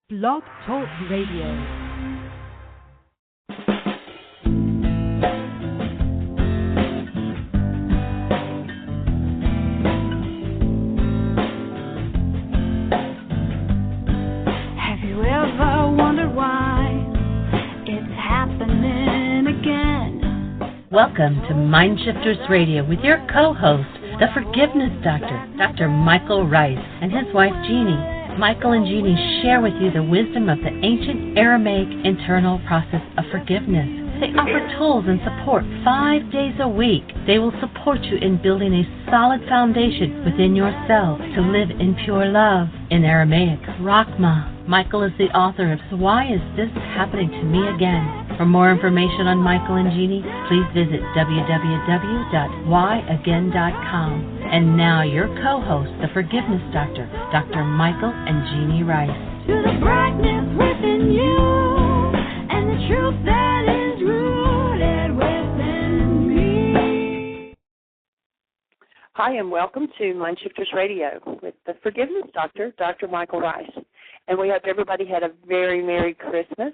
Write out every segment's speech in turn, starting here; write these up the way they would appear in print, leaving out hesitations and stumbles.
Blog Talk Radio. Welcome to MindShifters Radio with your co-host, the Forgiveness Doctor, Dr. Michael Ryce, and his wife, Jeanie. Michael and Jeanie share with you the wisdom of the ancient Aramaic internal process of forgiveness. They offer tools and support 5 days a week. They will support you in building a solid foundation within yourself to live in pure love. In Aramaic, Rakhma. Michael is the author of So Why Is This Happening to Me Again? For more information on Michael and Jeanie, please visit www.whyagain.com. And now your co-host, the Forgiveness Doctor, Dr. Michael and Jeanie Ryce. To the brightness within you, and the truth that is rooted within me. Hi, and welcome to MindShifters Radio with the Forgiveness Doctor, Dr. Michael Ryce. And we hope everybody had a very Merry Christmas.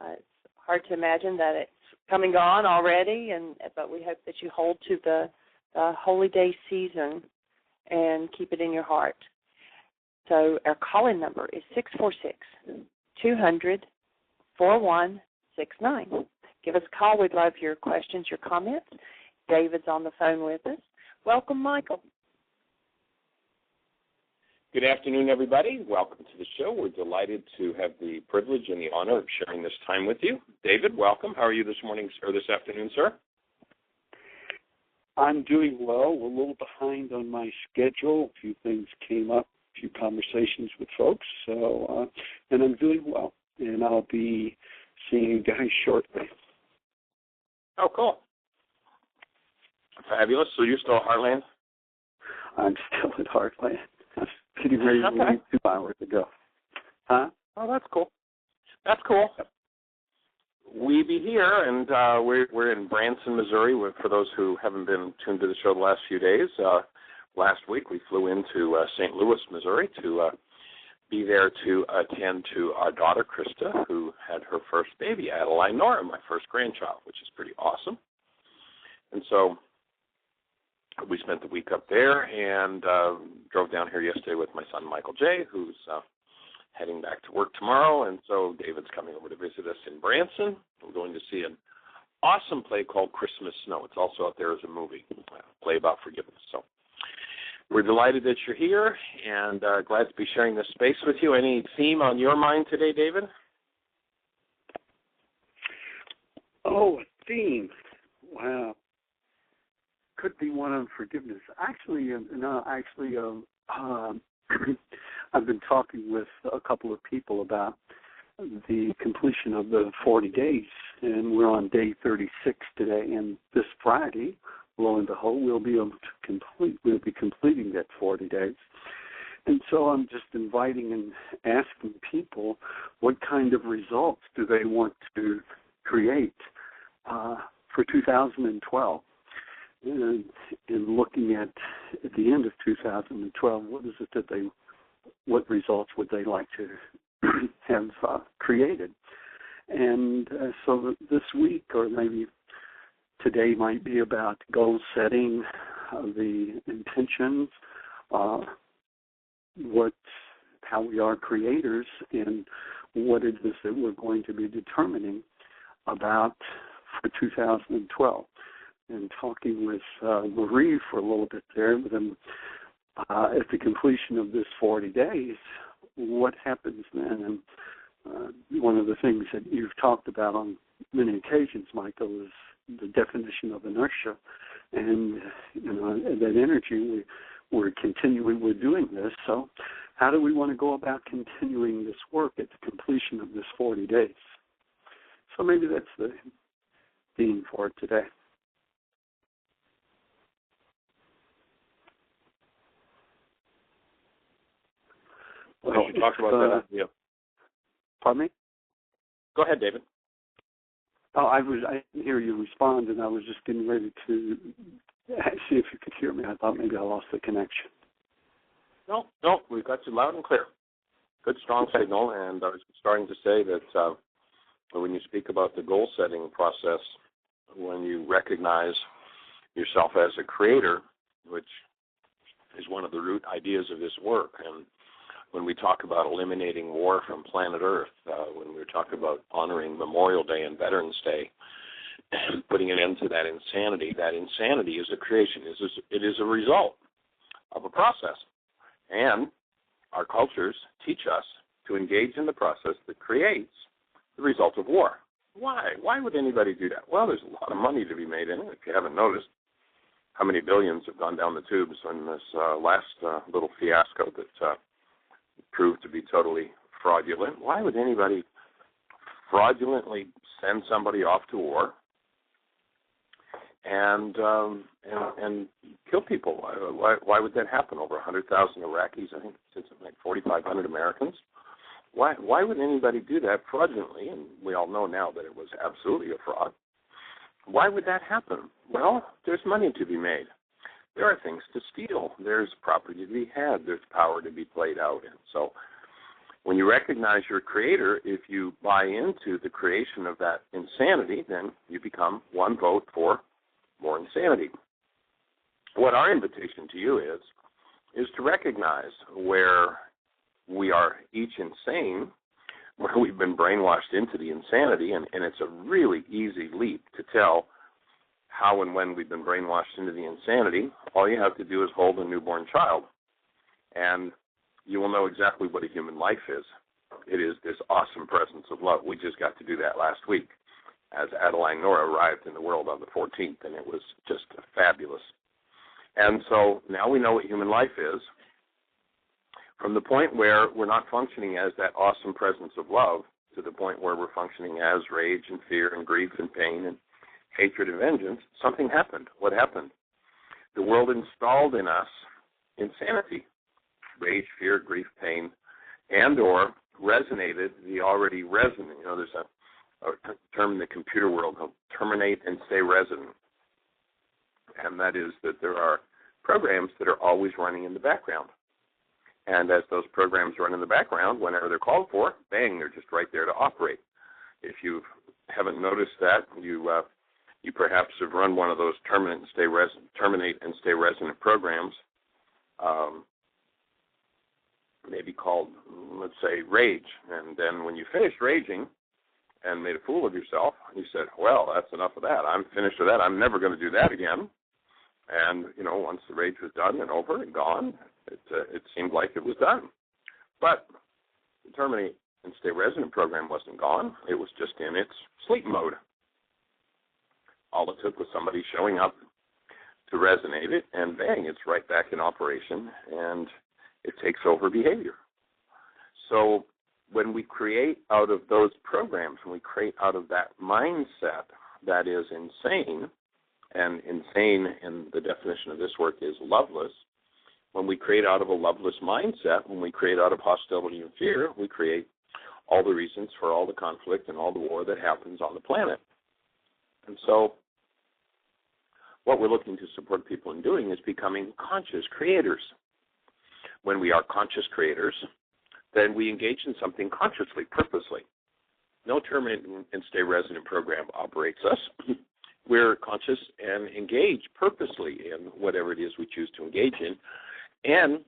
It's hard to imagine that it's come and gone already, but we hope that you hold to the Holy Day season and keep it in your heart. So our call-in number is 646-200-4169. Give us a call. We'd love your questions, your comments. David's on the phone with us. Welcome, Michael. Good afternoon, everybody. Welcome to the show. We're delighted to have the privilege and the honor of sharing this time with you. David, welcome. How are you this morning or this afternoon, sir? I'm doing well. We're a little behind on my schedule. A few things came up, a few conversations with folks. So, and I'm doing well. And I'll be seeing you guys shortly. Oh, cool. Fabulous. So you're still at Heartland? I'm still at Heartland. Getting ready to leave 2 hours ago. Huh? Oh, that's cool. That's cool. We be here, and we're in Branson, Missouri. For those who haven't been tuned to the show the last few days, last week we flew into St. Louis, Missouri to be there to attend to our daughter, Krista, who had her first baby, Adeline Nora, my first grandchild, which is pretty awesome. And so we spent the week up there and drove down here yesterday with my son, Michael J., who's heading back to work tomorrow. And so David's coming over to visit us in Branson. We're going to see an awesome play called Christmas Snow. It's also out there as a movie, a play about forgiveness. So we're delighted that you're here and glad to be sharing this space with you. Any theme on your mind today, David? Oh, a theme. Wow. Could be one on forgiveness. Actually, I've been talking with a couple of people about the completion of the 40 days, and we're on day 36 today. And this Friday, lo and behold, we'll be completing that 40 days. And so I'm just inviting and asking people what kind of results do they want to create for 2012. And looking at the end of 2012, what results would they like to have created? And so this week, or maybe today, might be about goal setting, the intentions, how we are creators, and what it is that we're going to be determining about for 2012. And talking with Marie for a little bit there, but then at the completion of this 40 days, what happens then? And one of the things that you've talked about on many occasions, Michael, is the definition of inertia. And, that energy, we're doing this. So how do we want to go about continuing this work at the completion of this 40 days? So maybe that's the theme for today. Well, you talked about that. Yeah. Pardon me? Go ahead, David. Oh, I didn't hear you respond, and I was just getting ready to see if you could hear me. I thought maybe I lost the connection. No, we've got you loud and clear. good, strong signal. And I was starting to say that when you speak about the goal-setting process, when you recognize yourself as a creator, which is one of the root ideas of this work, and when we talk about eliminating war from planet Earth, when we talk about honoring Memorial Day and Veterans Day, and putting an end to that insanity is a creation. It is a result of a process. And our cultures teach us to engage in the process that creates the result of war. Why? Why would anybody do that? Well, there's a lot of money to be made in it. If you haven't noticed how many billions have gone down the tubes in this last little fiasco that proved to be totally fraudulent. Why would anybody fraudulently send somebody off to war and kill people? Why would that happen? Over 100,000 Iraqis, I think, since like 4,500 Americans. Why would anybody do that fraudulently? And we all know now that it was absolutely a fraud. Why would that happen? Well, there's money to be made. There are things to steal. There's property to be had. There's power to be played out. And so when you recognize your creator, if you buy into the creation of that insanity, then you become one vote for more insanity. What our invitation to you is to recognize where we are each insane, where we've been brainwashed into the insanity, and it's a really easy leap to tell how and when we've been brainwashed into the insanity. All you have to do is hold a newborn child, and you will know exactly what a human life is. It is this awesome presence of love. We just got to do that last week as Adeline Nora arrived in the world on the 14th, and it was just fabulous. And so now we know what human life is. From the point where we're not functioning as that awesome presence of love to the point where we're functioning as rage and fear and grief and pain and hatred and vengeance, something happened. What happened? The world installed in us insanity, rage, fear, grief, pain, and or resonated the already resonant. There's a term in the computer world called terminate and stay resonant. And that is that there are programs that are always running in the background. And as those programs run in the background, whenever they're called for, bang, they're just right there to operate. If you haven't noticed that, you perhaps have run one of those terminate and stay resonant programs, maybe called, let's say, rage. And then when you finished raging and made a fool of yourself, you said, well, that's enough of that. I'm finished with that. I'm never going to do that again. And, once the rage was done and over and gone, it seemed like it was done. But the terminate and stay resonant program wasn't gone. It was just in its sleep mode. All it took was somebody showing up to resonate it, and bang, it's right back in operation, and it takes over behavior. So when we create out of those programs, when we create out of that mindset that is insane, and insane in the definition of this work is loveless, when we create out of a loveless mindset, when we create out of hostility and fear, we create all the reasons for all the conflict and all the war that happens on the planet. And so what we're looking to support people in doing is becoming conscious creators. When we are conscious creators, then we engage in something consciously, purposely. No terminate and stay resonant program operates us. We're conscious and engage purposely in whatever it is we choose to engage in. And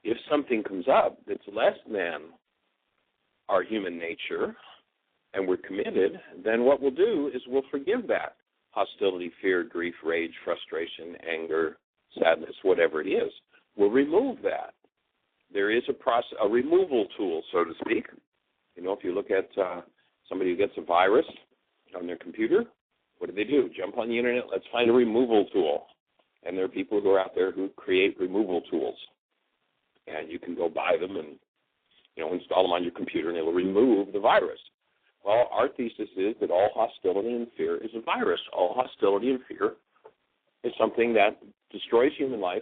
if something comes up that's less than our human nature and we're committed, then what we'll do is we'll forgive that hostility, fear, grief, rage, frustration, anger, sadness, whatever it is. We'll remove that. There is a process, a removal tool, so to speak. If you look at somebody who gets a virus on their computer, what do? Jump on the internet, let's find a removal tool. And there are people who are out there who create removal tools. And you can go buy them and, install them on your computer, and it will remove the virus. Well, our thesis is that all hostility and fear is a virus. All hostility and fear is something that destroys human life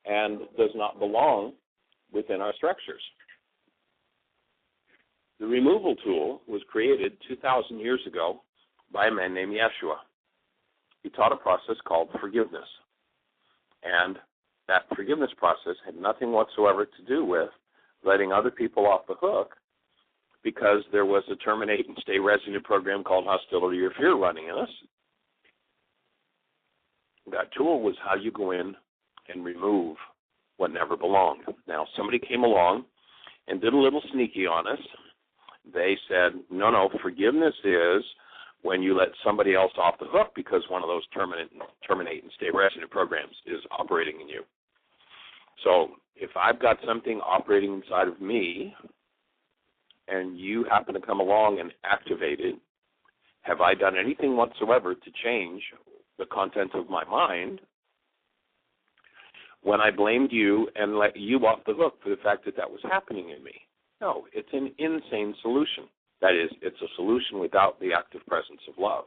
and does not belong within our structures. The removal tool was created 2,000 years ago by a man named Yeshua. He taught a process called forgiveness. And that forgiveness process had nothing whatsoever to do with letting other people off the hook because there was a terminate and stay resident program called hostility or fear running in us. That tool was how you go in and remove what never belonged. Now, somebody came along and did a little sneaky on us. They said, no, forgiveness is when you let somebody else off the hook because one of those terminate and stay resident programs is operating in you. So if I've got something operating inside of me and you happen to come along and activate it, have I done anything whatsoever to change the content of my mind when I blamed you and let you off the hook for the fact that that was happening in me? No, it's an insane solution. That is, it's a solution without the active presence of love.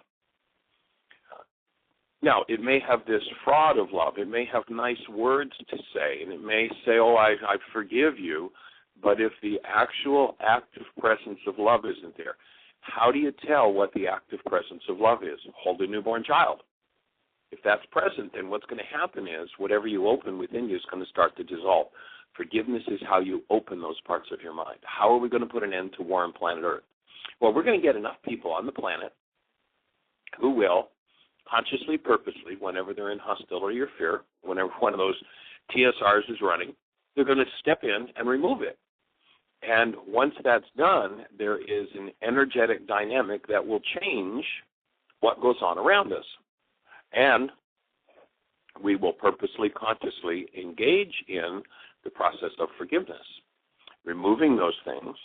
Now, it may have this fraud of love. It may have nice words to say, and it may say, oh, I forgive you, but if the actual active presence of love isn't there, how do you tell what the active presence of love is? Hold a newborn child. If that's present, then what's going to happen is whatever you open within you is going to start to dissolve. Forgiveness is how you open those parts of your mind. How are we going to put an end to war on planet Earth? Well, we're going to get enough people on the planet who will consciously, purposely, whenever they're in hostility or fear, whenever one of those TSRs is running, they're going to step in and remove it. And once that's done, there is an energetic dynamic that will change what goes on around us. And we will purposely, consciously engage in the process of forgiveness, removing those things.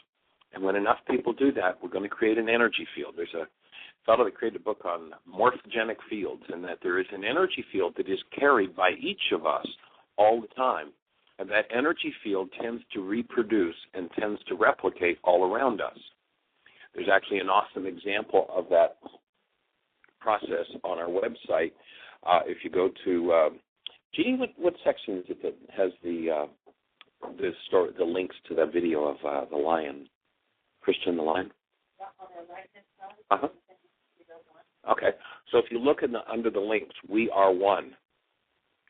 And when enough people do that, we're going to create an energy field. There's a fellow that created a book on morphogenic fields, and that there is an energy field that is carried by each of us all the time. And that energy field tends to reproduce and tends to replicate all around us. There's actually an awesome example of that process on our website. If you go to Jeanie, what section is it that has the links to that video of the lion, Christian the lion? Okay, so if you look under the links, we are one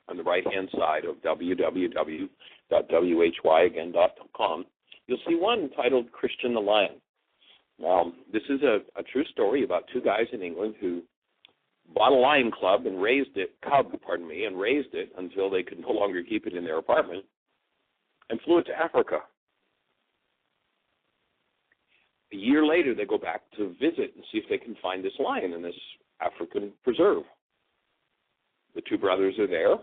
on the right-hand side of www.whyagain.com, you'll see one entitled Christian the Lion. This is a true story about two guys in England who bought a lion cub and raised it until they could no longer keep it in their apartment and flew it to Africa. A year later, they go back to visit and see if they can find this lion in this African preserve. The two brothers are there,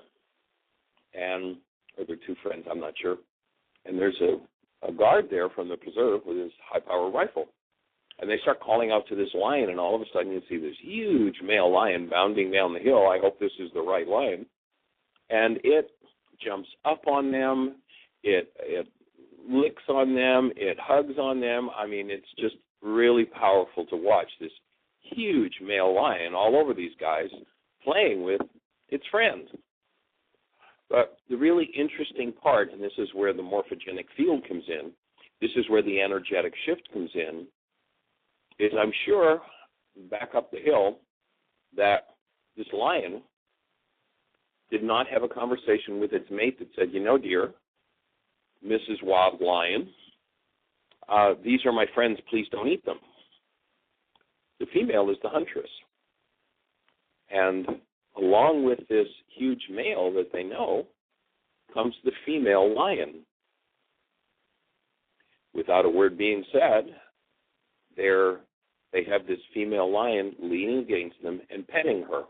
or they're two friends, I'm not sure. And there's a guard there from the preserve with his high-power rifle. And they start calling out to this lion, and all of a sudden you see this huge male lion bounding down the hill. I hope this is the right lion. And it jumps up on them. It licks on them. It hugs on them. I mean, it's just really powerful to watch this huge male lion all over these guys playing with its friends. But the really interesting part, and this is where the morphogenic field comes in, this is where the energetic shift comes in, is I'm sure back up the hill that this lion did not have a conversation with its mate that said, you know, dear, Mrs. Wild Lion, these are my friends, please don't eat them. The female is the huntress. And along with this huge male that they know comes the female lion. Without a word being said, they have this female lion leaning against them and petting her.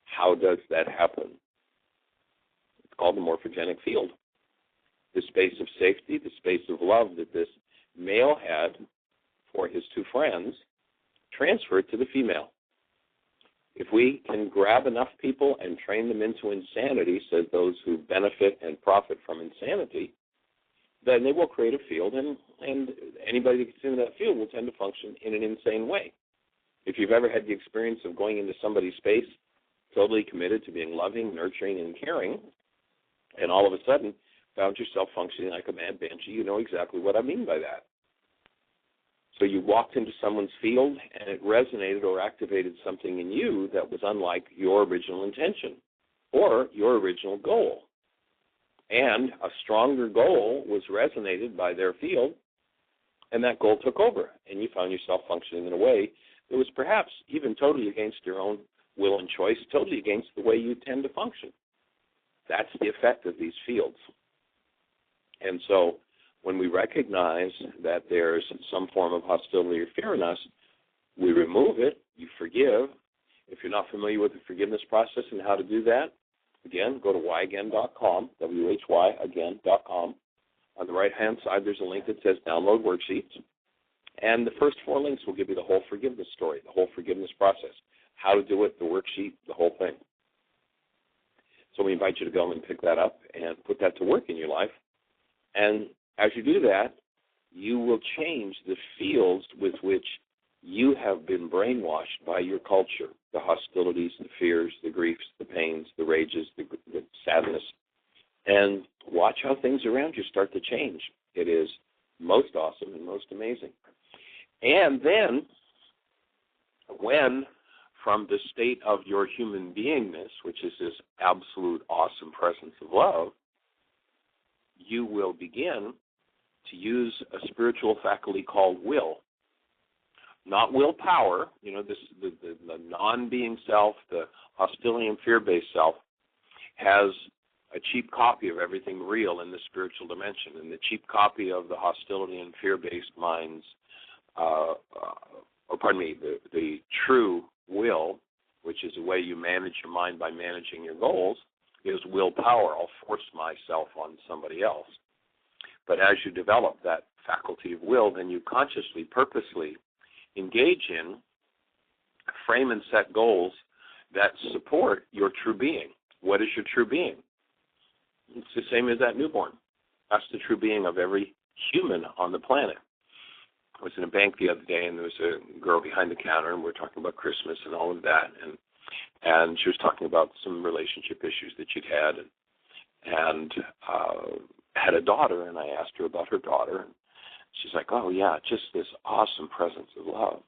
How does that happen? It's called the morphogenic field. The space of safety, the space of love that this male had for his two friends transferred to the female. If we can grab enough people and train them into insanity, says those who benefit and profit from insanity, then they will create a field, and anybody that gets into that field will tend to function in an insane way. If you've ever had the experience of going into somebody's space totally committed to being loving, nurturing, and caring, and all of a sudden found yourself functioning like a mad banshee, you know exactly what I mean by that. So you walked into someone's field, and it resonated or activated something in you that was unlike your original intention or your original goal. And a stronger goal was resonated by their field, and that goal took over, and you found yourself functioning in a way that was perhaps even totally against your own will and choice, totally against the way you tend to function. That's the effect of these fields. And so when we recognize that there's some form of hostility or fear in us, we remove it, you forgive. If you're not familiar with the forgiveness process and how to do that, again, go to whyagain.com, whyagain.com. On the right-hand side, there's a link that says Download Worksheets. And the first 4 links will give you the whole forgiveness story, the whole forgiveness process, how to do it, the worksheet, the whole thing. So we invite you to go and pick that up and put that to work in your life. And as you do that, you will change the fields with which you have been brainwashed by your culture, the hostilities, the fears, the griefs, the pains, the rages, the sadness. And watch how things around you start to change. It is most awesome and most amazing. And then when from the state of your human beingness, which is this absolute awesome presence of love, you will begin to use a spiritual faculty called will. Not willpower, this the non-being self, the hostility and fear-based self, has a cheap copy of everything real in the spiritual dimension, and the cheap copy of the hostility and fear-based minds, the true will, which is the way you manage your mind by managing your goals, is willpower. I'll force myself on somebody else. But as you develop that faculty of will, then you consciously, purposely engage in, frame and set goals that support your true being. What is your true being? It's the same as that newborn. That's the true being of every human on the planet. I was in a bank the other day, and there was a girl behind the counter, and we were talking about Christmas and all of that, and she was talking about some relationship issues that she'd had, and had a daughter, and I asked her about her daughter, and she's like, oh, yeah, just this awesome presence of love.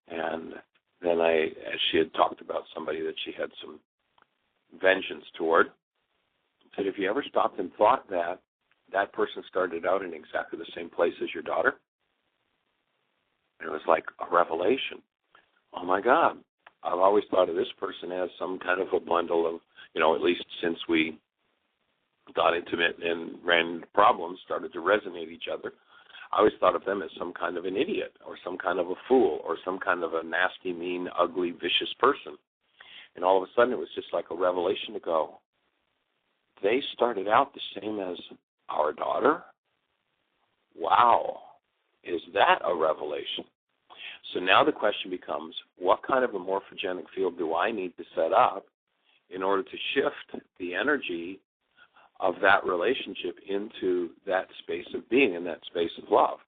And then as she had talked about somebody that she had some vengeance toward, said, have you ever stopped and thought that that person started out in exactly the same place as your daughter? And it was like a revelation. Oh, my God. I've always thought of this person as some kind of a bundle of, at least since we got intimate and ran into problems, started to resonate each other, I always thought of them as some kind of an idiot or some kind of a fool or some kind of a nasty, mean, ugly, vicious person. And all of a sudden it was just like a revelation to go, they started out the same as our daughter? Wow. Is that a revelation? So now the question becomes, what kind of a morphogenic field do I need to set up in order to shift the energy of that relationship into that space of being and that space of love?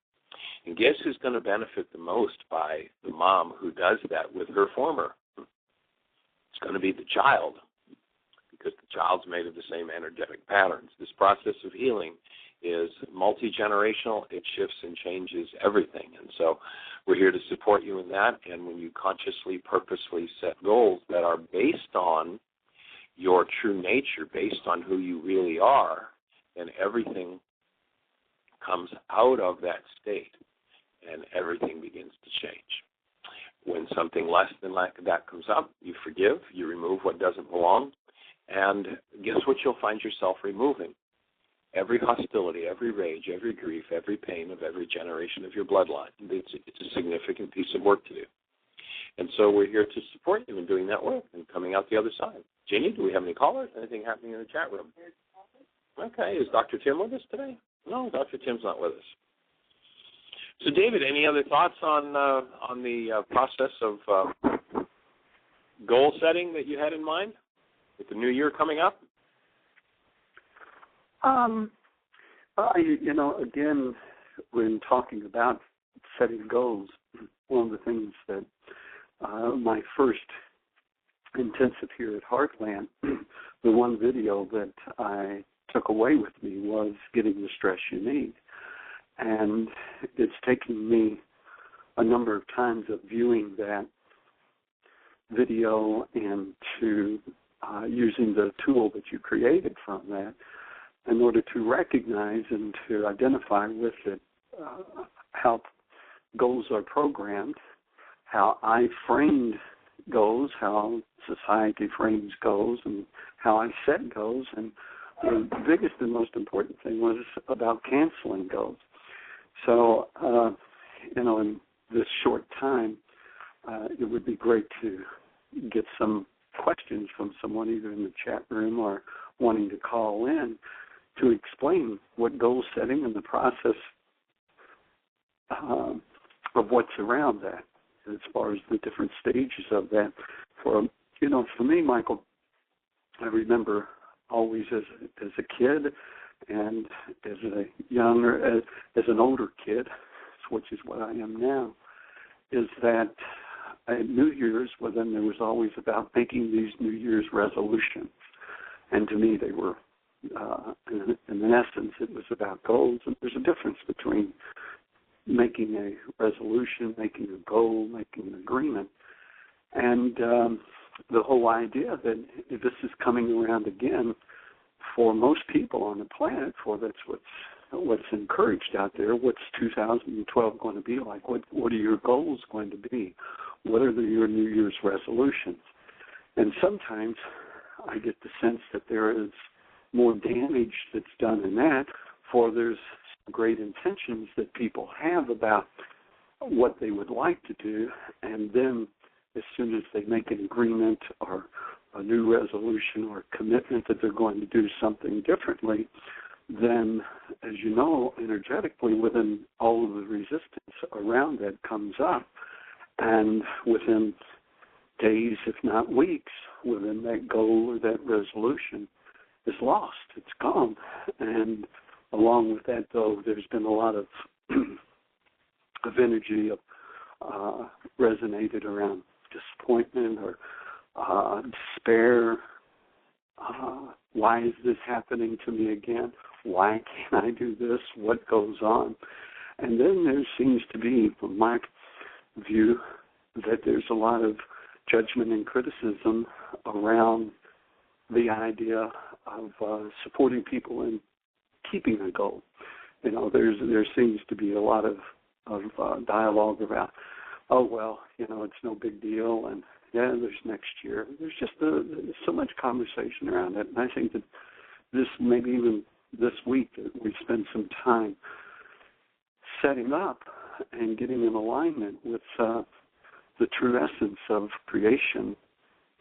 And guess who's going to benefit the most by the mom who does that with her former? It's going to be the child, because the child's made of the same energetic patterns. This process of healing is multi-generational. It shifts and changes everything. And so we're here to support you in that. And when you consciously, purposely set goals that are based on your true nature, based on who you really are, then everything comes out of that state and everything begins to change. When something less than that comes up, you forgive, you remove what doesn't belong, and guess what you'll find yourself removing? Every hostility, every rage, every grief, every pain of every generation of your bloodline. It's a significant piece of work to do. And so we're here to support you in doing that work and coming out the other side. Jeanie, do we have any callers? Anything happening in the chat room? Okay. Is Dr. Tim with us today? No, Dr. Tim's not with us. So, David, any other thoughts on the process of goal setting that you had in mind with the new year coming up? Again, when talking about setting goals, one of the things that my first intensive here at Heartland, the one video that I took away with me was Getting the Stress You Need. And it's taken me a number of times of viewing that video and to using the tool that you created from that in order to recognize and to identify with it how goals are programmed, how I framed goals, how society frames goals, and how I set goals. And the biggest and most important thing was about canceling goals. So, in this short time, it would be great to get some questions from someone either in the chat room or wanting to call in to explain what goal setting and the process of what's around that, as far as the different stages of that. For me, Michael, I remember always as a kid and as a younger, as an older kid, which is what I am now, is that at New Year's, well, then there was always about making these New Year's resolutions. And to me, they were, in essence, it was about goals. And there's a difference between making a resolution, making a goal, making an agreement. And the whole idea that this is coming around again for most people on the planet, for that's what's encouraged out there. What's 2012 going to be like? What are your goals going to be? What are your New Year's resolutions? And sometimes I get the sense that there is more damage that's done in that, for there's great intentions that people have about what they would like to do, and then as soon as they make an agreement or a new resolution or commitment that they're going to do something differently, then, as you know, energetically within all of the resistance around that comes up, and within days, if not weeks, within that goal or that resolution is lost. It's gone. And along with that, though, there's been a lot of energy resonated around disappointment or despair. Why is this happening to me again? Why can't I do this? What goes on? And then there seems to be, from my view, that there's a lot of judgment and criticism around the idea of supporting people in keeping a goal. There seems to be a lot of dialogue about, it's no big deal, and there's next year. There's just there's so much conversation around it, and I think that maybe even this week, that we spend some time setting up and getting in alignment with the true essence of creation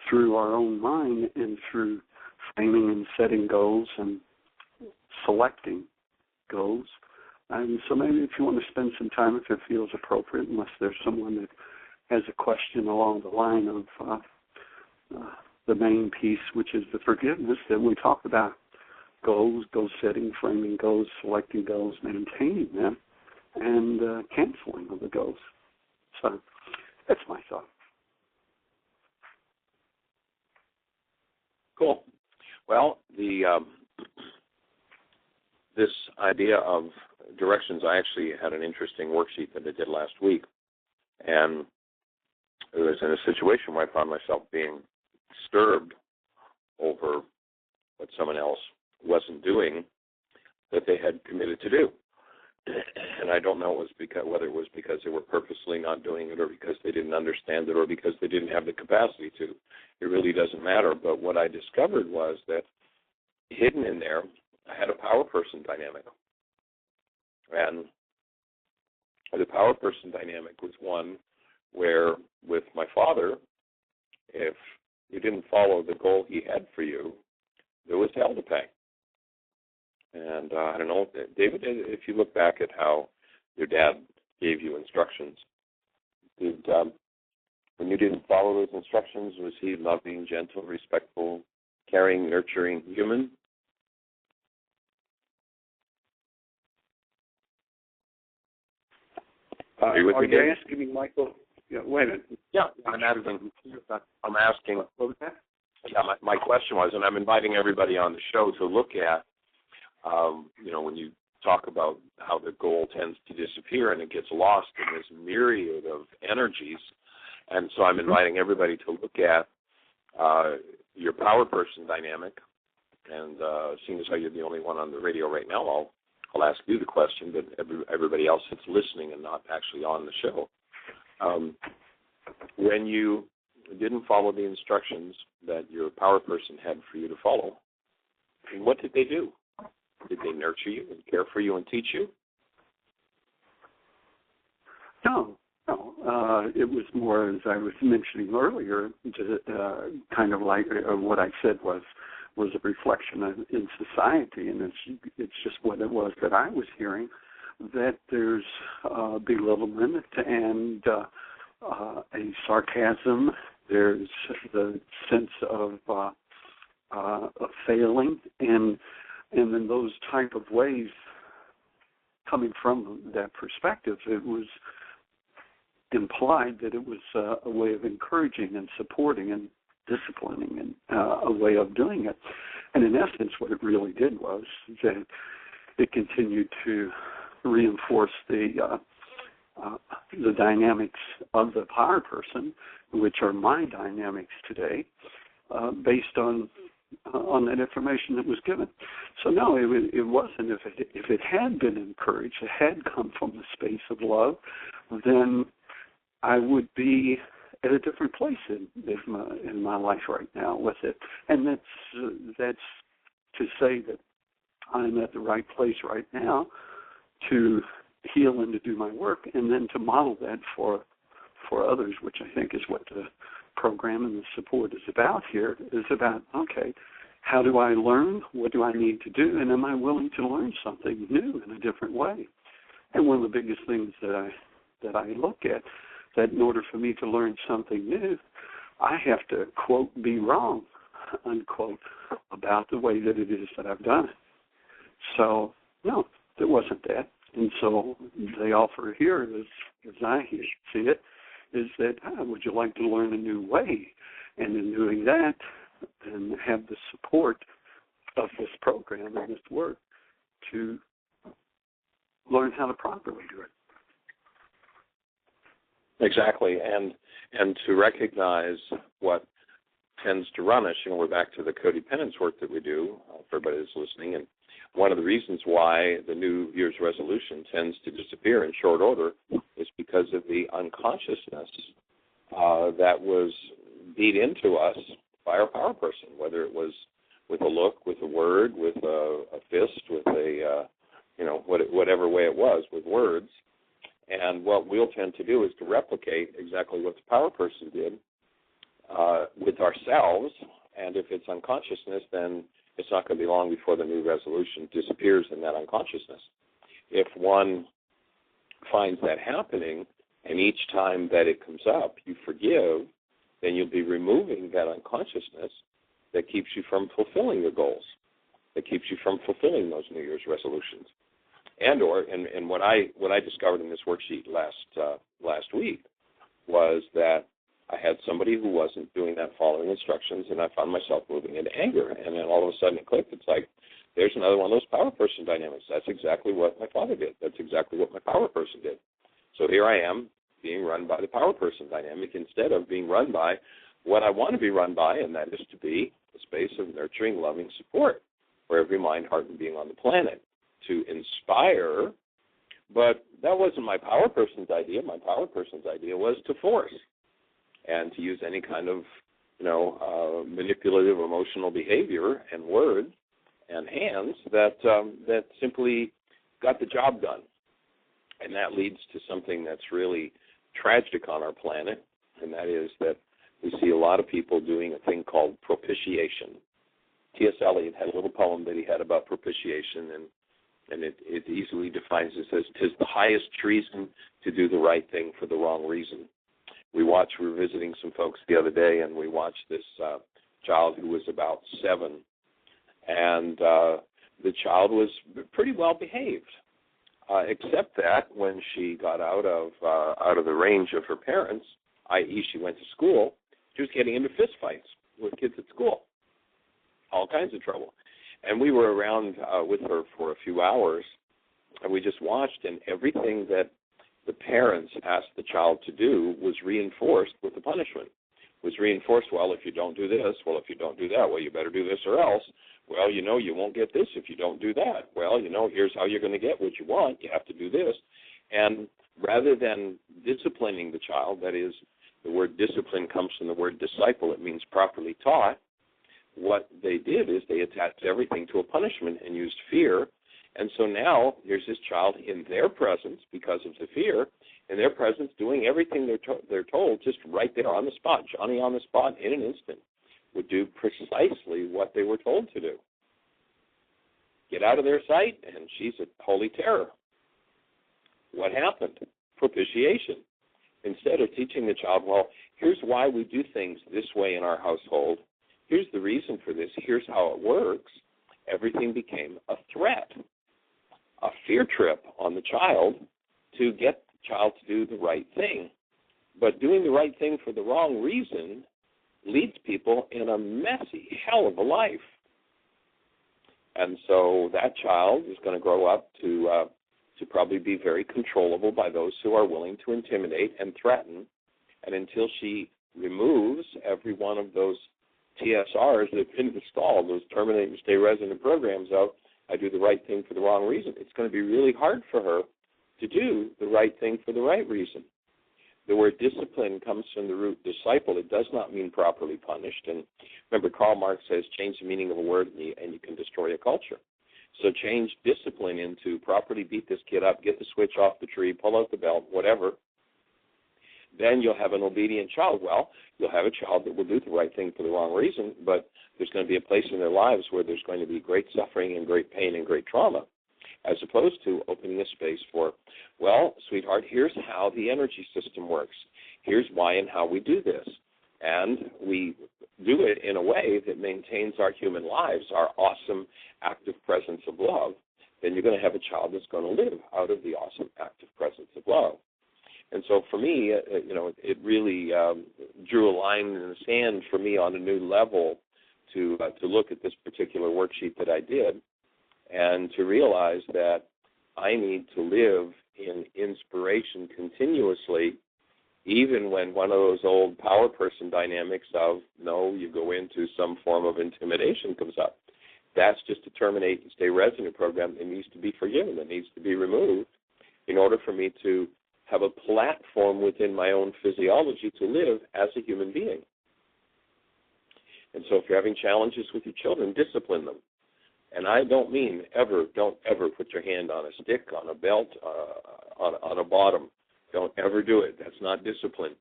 through our own mind and through framing and setting goals and selecting goals. And so maybe if you want to spend some time, if it feels appropriate, unless there's someone that has a question along the line of the main piece, which is the forgiveness, that we talk about goals, goal setting, framing goals, selecting goals, maintaining them, and canceling of the goals. So that's my thought. Cool. Well, this idea of directions, I actually had an interesting worksheet that I did last week, and it was in a situation where I found myself being disturbed over what someone else wasn't doing that they had committed to do. And I don't know whether it was because they were purposely not doing it or because they didn't understand it or because they didn't have the capacity to. It really doesn't matter. But what I discovered was that hidden in there, I had a power person dynamic. And the power person dynamic was one where, with my father, if you didn't follow the goal he had for you, there was hell to pay. And I don't know, David, if you look back at how your dad gave you instructions, when you didn't follow those instructions, was he loving, gentle, respectful, caring, nurturing, human? Are you asking me, Michael? Yeah, wait a minute. Yeah, I'm asking. What was that? Yeah, my question was, and I'm inviting everybody on the show to look at, when you talk about how the goal tends to disappear and it gets lost in this myriad of energies. And so I'm inviting everybody to look at your power person dynamic And seeing as how you're the only one on the radio right now, I'll ask you the question, but everybody else that's listening and not actually on the show. When you didn't follow the instructions that your power person had for you to follow, what did they do? Did they nurture you and care for you and teach you? No. It was more, as I was mentioning earlier, kind of like what I said was a reflection in society, and it's just what it was that I was hearing, that there's belittlement and a sarcasm. There's the sense of failing, and in those type of ways, coming from that perspective, it was implied that it was a way of encouraging and supporting and disciplining and a way of doing it. And in essence, what it really did was that it continued to reinforce the dynamics of the power person, which are my dynamics today, based on that information that was given. So no, it wasn't. If it had been encouraged, it had come from the space of love, then I would be at a different place in my life right now with it. And that's to say that I'm at the right place right now to heal and to do my work, and then to model that for others, which I think is what the program and the support is about here, is about, okay, how do I learn? What do I need to do? And am I willing to learn something new in a different way? And one of the biggest things that I look at, that in order for me to learn something new, I have to, quote, be wrong, unquote, about the way that it is that I've done it. So, no, there wasn't that. And so the offer here, as I see it, is that, would you like to learn a new way? And in doing that, and have the support of this program and this work to learn how to properly do it. Exactly, and to recognize what tends to run us. We're back to the codependence work that we do for everybody that's listening, and one of the reasons why the New Year's resolution tends to disappear in short order is because of the unconsciousness that was beat into us by our power person, whether it was with a look, with a word, with a fist, with a whatever way it was, with words. And what we'll tend to do is to replicate exactly what the power person did with ourselves. And if it's unconsciousness, then it's not going to be long before the new resolution disappears in that unconsciousness. If one finds that happening, and each time that it comes up, you forgive, then you'll be removing that unconsciousness that keeps you from fulfilling your goals, that keeps you from fulfilling those New Year's resolutions. And what I discovered in this worksheet last week was that I had somebody who wasn't doing that following instructions, and I found myself moving into anger. And then all of a sudden it clicked. It's like, there's another one of those power person dynamics. That's exactly what my father did. That's exactly what my power person did. So here I am being run by the power person dynamic instead of being run by what I want to be run by, and that is to be a space of nurturing, loving support for every mind, heart, and being on the planet, to inspire. But that wasn't my power person's idea. My power person's idea was to force and to use any kind of, manipulative emotional behavior and words and hands that simply got the job done. And that leads to something that's really tragic on our planet, and that is that we see a lot of people doing a thing called propitiation. T.S. Eliot had a little poem that he had about propitiation, and it easily defines it as, "'Tis the highest treason to do the right thing for the wrong reason." We were visiting some folks the other day, and we watched this child who was about 7, and the child was pretty well behaved, except that when she got out of the range of her parents, i.e. she went to school, she was getting into fist fights with kids at school, all kinds of trouble. And we were around with her for a few hours, and we just watched, and everything that the parents asked the child to do was reinforced with the punishment. Was reinforced, well, if you don't do this, well, if you don't do that, well, you better do this or else. Well, you won't get this if you don't do that. Well, here's how you're going to get what you want. You have to do this. And rather than disciplining the child, that is, the word discipline comes from the word disciple. It means properly taught. What they did is they attached everything to a punishment and used fear. And so now here's this child in their presence, because of the fear, in their presence doing everything they're told just right there on the spot. Johnny on the spot in an instant would do precisely what they were told to do. Get out of their sight, and she's a holy terror. What happened? Propitiation. Instead of teaching the child, well, here's why we do things this way in our household, here's the reason for this, here's how it works, everything became a threat, a fear trip on the child to get the child to do the right thing. But doing the right thing for the wrong reason leads people in a messy hell of a life. And so that child is going to grow up to probably be very controllable by those who are willing to intimidate and threaten. And until she removes every one of those TSRs that have been installed, those terminate and stay resident programs of, I do the right thing for the wrong reason, it's going to be really hard for her to do the right thing for the right reason. The word discipline comes from the root disciple. It does not mean properly punished. And remember, Karl Marx says, change the meaning of a word and you can destroy a culture. So change discipline into properly beat this kid up, get the switch off the tree, pull out the belt, whatever. Then you'll have an obedient child. Well, you'll have a child that will do the right thing for the wrong reason, but there's going to be a place in their lives where there's going to be great suffering and great pain and great trauma, as opposed to opening a space for, well, sweetheart, here's how the energy system works. Here's why and how we do this. And we do it in a way that maintains our human lives, our awesome, active presence of love. Then you're going to have a child that's going to live out of the awesome, active presence of love. And so for me, it really drew a line in the sand for me on a new level to look at this particular worksheet that I did and to realize that I need to live in inspiration continuously, even when one of those old power person dynamics of, no, you go into some form of intimidation comes up. That's just a terminate and stay resident program that needs to be forgiven, that needs to be removed in order for me to have a platform within my own physiology to live as a human being. And so if you're having challenges with your children, discipline them. And I don't mean don't ever put your hand on a stick, on a belt, on a bottom. Don't ever do it. That's not discipline.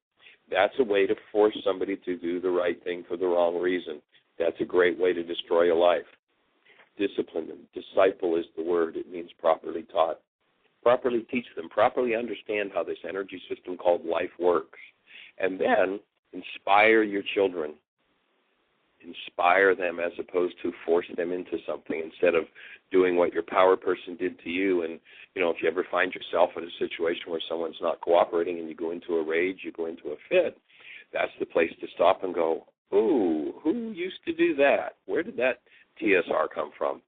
That's a way to force somebody to do the right thing for the wrong reason. That's a great way to destroy a life. Discipline them. Disciple is the word. It means properly taught. Properly teach them. Properly understand how this energy system called life works. And then inspire your children. Inspire them as opposed to force them into something instead of doing what your power person did to you. And, if you ever find yourself in a situation where someone's not cooperating and you go into a rage, you go into a fit, that's the place to stop and go, ooh, who used to do that? Where did that TSR come from?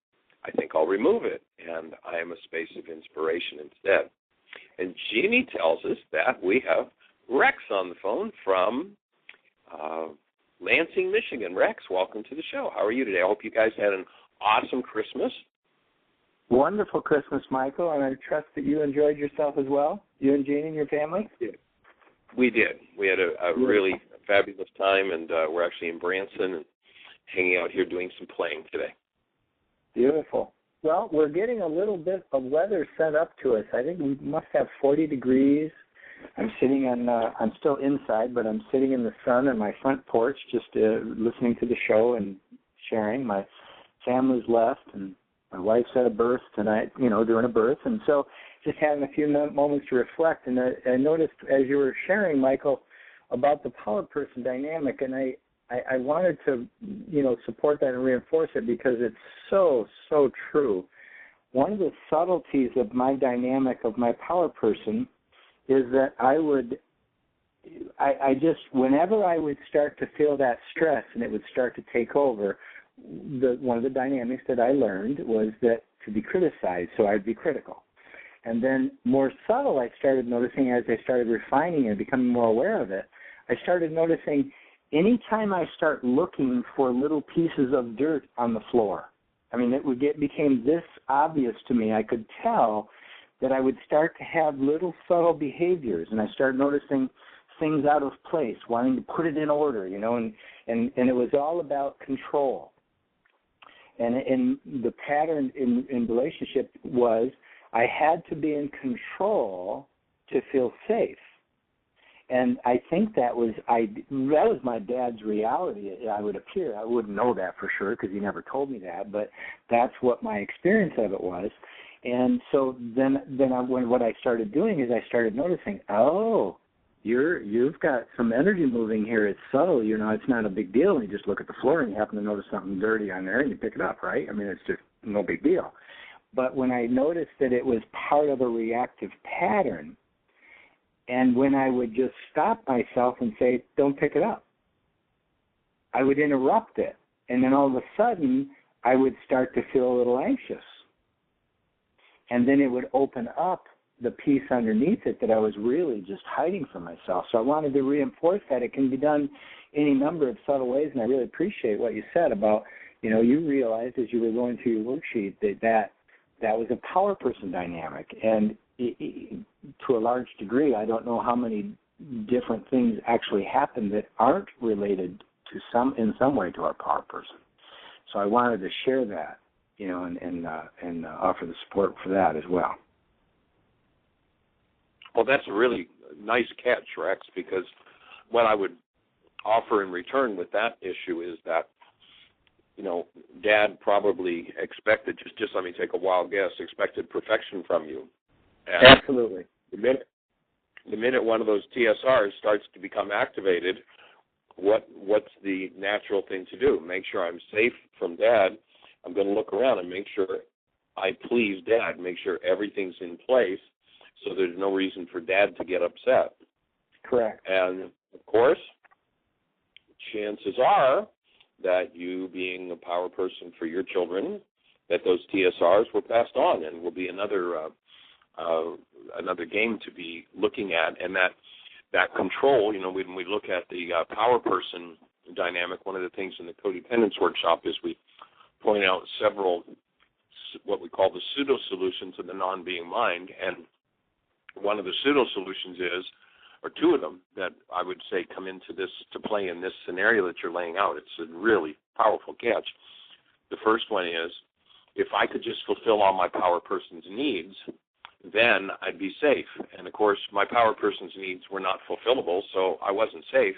I think I'll remove it, and I am a space of inspiration instead. And Jeanie tells us that we have Rex on the phone from Lansing, Michigan. Rex, welcome to the show. How are you today? I hope you guys had an awesome Christmas. Wonderful Christmas, Michael, and I trust that you enjoyed yourself as well, you and Jeanie and your family? We did. We had a really fabulous time, and we're actually in Branson and hanging out here doing some playing today. Beautiful. Well, we're getting a little bit of weather sent up to us. I think we must have 40 degrees. I'm sitting I'm still inside, but I'm sitting in the sun on my front porch just listening to the show and sharing. My family's left, and my wife's at a birth tonight, doing a birth. And so just having a few moments to reflect. And I noticed as you were sharing, Michael, about the power person dynamic, and I wanted to, support that and reinforce it because it's so, so true. One of the subtleties of my dynamic of my power person is that whenever I would start to feel that stress and it would start to take over, one of the dynamics that I learned was that to be criticized, so I'd be critical. And then more subtle, I started noticing as I started refining and becoming more aware of it, I started noticing anytime I start looking for little pieces of dirt on the floor, I mean, became this obvious to me. I could tell that I would start to have little subtle behaviors, and I started noticing things out of place, wanting to put it in order, and it was all about control. And the pattern in relationship was I had to be in control to feel safe. And I think that was my dad's reality. I would appear. I wouldn't know that for sure because he never told me that, but that's what my experience of it was. And so then what I started doing is I started noticing, you've got some energy moving here. It's subtle, it's not a big deal. You just look at the floor and you happen to notice something dirty on there and you pick it up, right? I mean, it's just no big deal. But when I noticed that it was part of a reactive pattern, and when I would just stop myself and say, don't pick it up, I would interrupt it. And then all of a sudden, I would start to feel a little anxious. And then it would open up the piece underneath it that I was really just hiding from myself. So I wanted to reinforce that. It can be done any number of subtle ways, and I really appreciate what you said about, you realized as you were going through your worksheet that was a power person dynamic. And to a large degree, I don't know how many different things actually happen that aren't related to in some way to our power person. So I wanted to share that, and offer the support for that as well. Well, that's a really nice catch, Rex, because what I would offer in return with that issue is that, Dad probably expected, just let me take a wild guess, expected perfection from you. And absolutely. The minute one of those TSRs starts to become activated, what's the natural thing to do? Make sure I'm safe from Dad. I'm going to look around and make sure I please Dad, make sure everything's in place so there's no reason for Dad to get upset. Correct. And, of course, chances are that you being a power person for your children, that those TSRs were passed on and will be another game to be looking at. And that control, when we look at the power person dynamic, one of the things in the codependence workshop is we point out several what we call the pseudo-solutions of the non-being mind. And one of the pseudo-solutions is, or two of them that I would say come into this to play in this scenario that you're laying out. It's a really powerful catch. The first one is, if I could just fulfill all my power person's needs, then I'd be safe. And, of course, my power person's needs were not fulfillable, so I wasn't safe.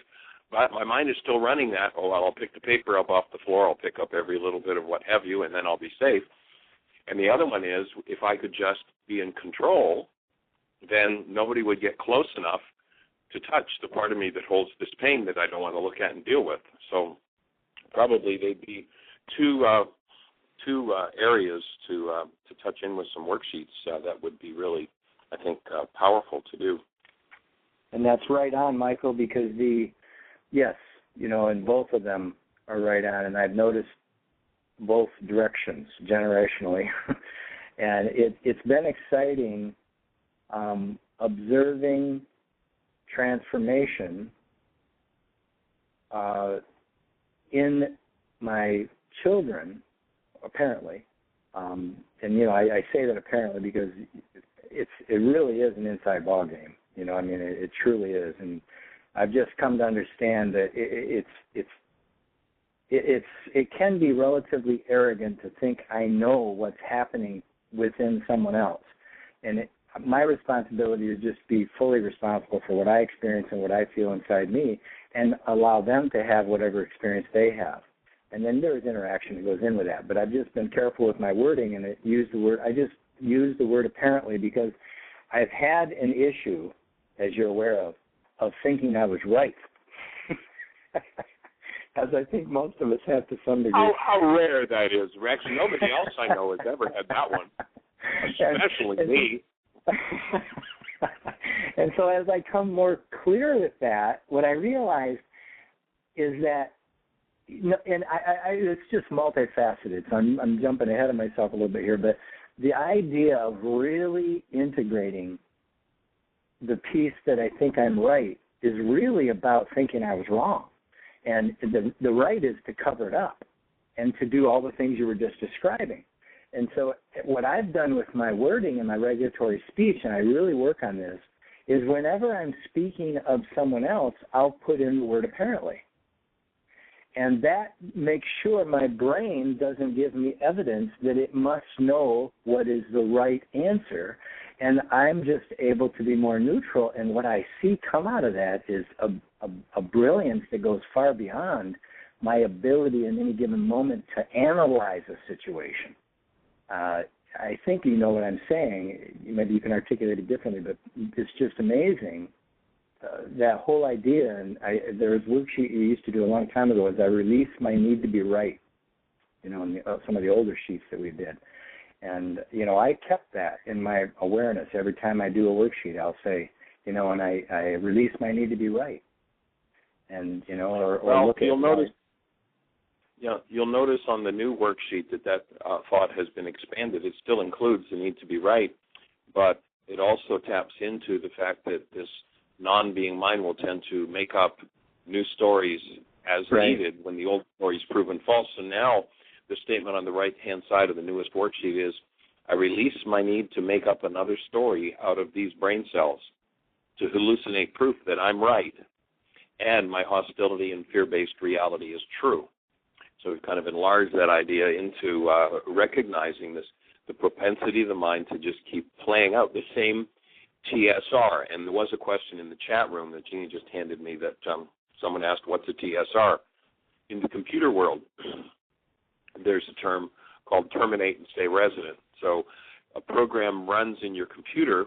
But my mind is still running that, I'll pick the paper up off the floor, I'll pick up every little bit of what have you, and then I'll be safe. And the other one is, if I could just be in control, then nobody would get close enough to touch the part of me that holds this pain that I don't want to look at and deal with. So probably they'd be two areas to touch in with some worksheets that would be really, I think, powerful to do. And that's right on, Michael, because and both of them are right on, and I've noticed both directions generationally. And it's been exciting observing transformation in my children, apparently. I say that apparently because it really is an inside ball game. It truly is. And I've just come to understand that it can be relatively arrogant to think I know what's happening within someone else. And my responsibility is just be fully responsible for what I experience and what I feel inside me, and allow them to have whatever experience they have. And then there's interaction that goes in with that. But I've just been careful with my wording, and I just use the word apparently because I've had an issue, as you're aware of thinking I was right. As I think most of us have to some degree. How rare that is, Rex. Nobody else I know has ever had that one, especially me. And so as I come more clear with that, what I realized is that, and it's just multifaceted, so I'm jumping ahead of myself a little bit here, but the idea of really integrating the piece that I think I'm right is really about thinking I was wrong. And the right is to cover it up. and to do all the things you were just describing. And so what I've done with my wording and my regulatory speech, and I really work on this, is whenever I'm speaking of someone else, I'll put in the word apparently. And that makes sure my brain doesn't give me evidence that it must know what is the right answer. And I'm just able to be more neutral. And what I see come out of that is a brilliance that goes far beyond my ability in any given moment to analyze a situation. I think you know what I'm saying. Maybe you can articulate it differently, but it's just amazing. That whole idea, and there was a worksheet you used to do a long time ago, is I release my need to be right, in some of the older sheets that we did. And, I kept that in my awareness. Every time I do a worksheet, I'll say, and I release my need to be right. And, or look at you'll notice. Yeah, you'll notice on the new worksheet that thought has been expanded. It still includes the need to be right, but it also taps into the fact that this non-being mind will tend to make up new stories as needed when the old story is proven false. So now the statement on the right-hand side of the newest worksheet is, I release my need to make up another story out of these brain cells to hallucinate proof that I'm right and my hostility and fear-based reality is true. So we've kind of enlarged that idea into recognizing the propensity of the mind to just keep playing out the same TSR. And there was a question in the chat room that Jeanie just handed me that someone asked, what's a TSR? In the computer world, there's a term called terminate and stay resident. So a program runs in your computer,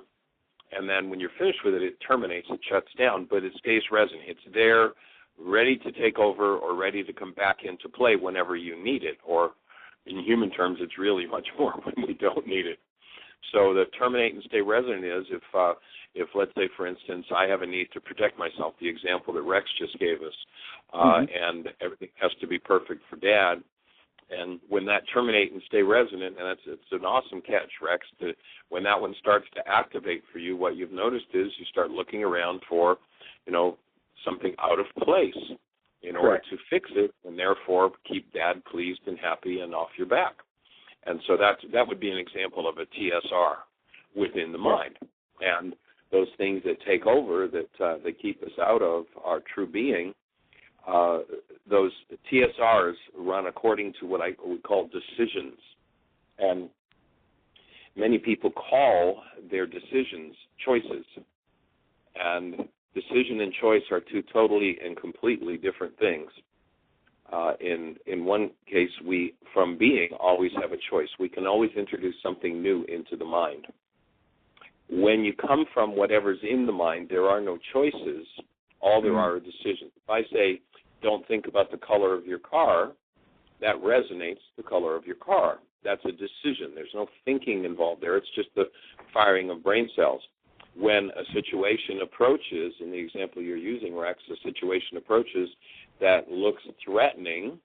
and then when you're finished with it, it terminates, it shuts down, but it stays resident. It's there, ready to take over or ready to come back into play whenever you need it. Or in human terms, it's really much more when we don't need it. So the terminate and stay resident is if let's say, for instance, I have a need to protect myself, the example that Rex just gave us, and everything has to be perfect for Dad. And when that terminate and stay resident, and it's an awesome catch, Rex, when that one starts to activate for you, what you've noticed is you start looking around for, something out of place in order to fix it, and therefore keep Dad pleased and happy and off your back. And so that would be an example of a TSR within the mind. And those things that take over, that keep us out of our true being, those TSRs run according to what we call decisions. And many people call their decisions choices. And decision and choice are two totally and completely different things. In one case, we, from being, always have a choice. We can always introduce something new into the mind. When you come from whatever's in the mind, there are no choices. All there are decisions. If I say, don't think about the color of your car, that resonates the color of your car. That's a decision. There's no thinking involved there. It's just the firing of brain cells. When a situation approaches, in the example you're using, Rex, a situation approaches that looks threatening,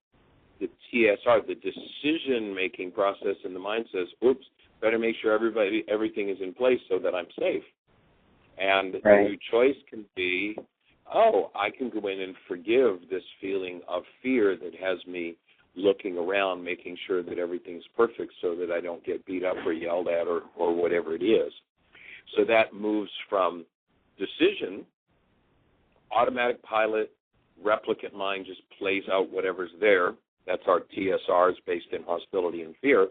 the TSR, the decision-making process in the mind says, oops, better make sure everything is in place so that I'm safe. And the new choice can be, I can go in and forgive this feeling of fear that has me looking around, making sure that everything's perfect so that I don't get beat up or yelled at or whatever it is. So that moves from decision, automatic pilot, replicant mind just plays out whatever's there. That's our TSRs based in hostility and fear.